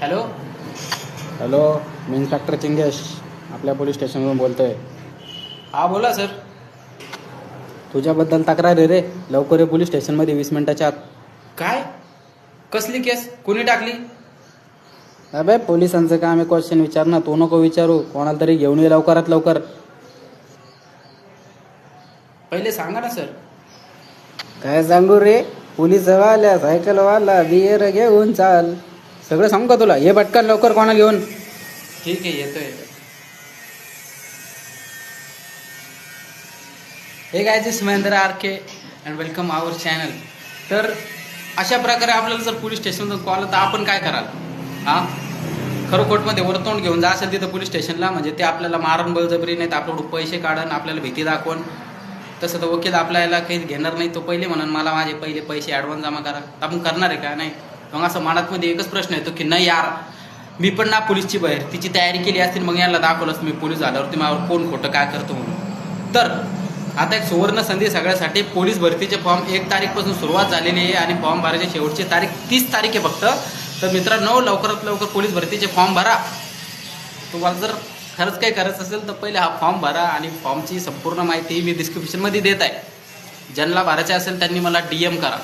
Hello hello, मी inspector चिंगेश आपल्या police स्टेशनवरून बोलतोय. हा बोला सर. तुझ्याबद्दल तक्रार आहे रे. लवकर ये पोलीस स्टेशनमध्ये 20 मिनिटाच्या आत. काय? कसली केस? कोणी टाकली? अबे पोलिसांचं काम आहे क्वेश्चन विचारणं, तू नको विचारू. कोणाला तरी घेऊन ये लवकरात लवकर. पहिले सांगा ना सर. काय सांगू रे, पोलीस वाल्या सायकल वाला बियर घेऊन चाल. सगळं सांगू का तुला? ये पटकन लवकर कोणाला घेऊन. ठीक आहे, येतोय. Hey guys is Mahendra R K and welcome our channel. तर अशा प्रकारे आपल्याला जर पोलीस स्टेशनमधून कॉल तर आपण काय कराल? हां, खरोखोटमध्ये वरतोंड घेऊन जा असेल तिथं पोलीस स्टेशनला, म्हणजे ते आपल्याला मारण बळजबरी नाही तर आपल्याकडून पैसे काढून आपल्याला भीती दाखवून. तसं तर वकील आपल्याला काही घेणार नाही. तो पहिले म्हणून मला माझे पहिले पैसे ॲडव्हान्स जमा करा. आपण करणार आहे का? नाही. मग असं मनात मध्ये एकच प्रश्न येतो की नाही यार, मी पण ना पोलीसची तिची तयारी केली असतील, मग याला दाखवलंच मी पोलीस झाल्यावरती मला कोण खोटं काय करतो म्हणून. तर आता एक सुवर्ण संधी सगळ्यासाठी. पोलीस भरतीचे फॉर्म 1 तारीखपासून सुरुवात झालेली आहे आणि फॉर्म भरायची शेवटची तारीख 30 तारीख आहे फक्त. तर मित्रांनो, लवकरात लवकर पोलीस भरतीचे फॉर्म भरा. तुम्हाला जर खरंच काही करायचं असेल तर पहिले हा फॉर्म भरा आणि फॉर्मची संपूर्ण माहिती मी डिस्क्रिप्शनमध्ये देत आहे. ज्यांना भरायचे असेल त्यांनी मला DM करा.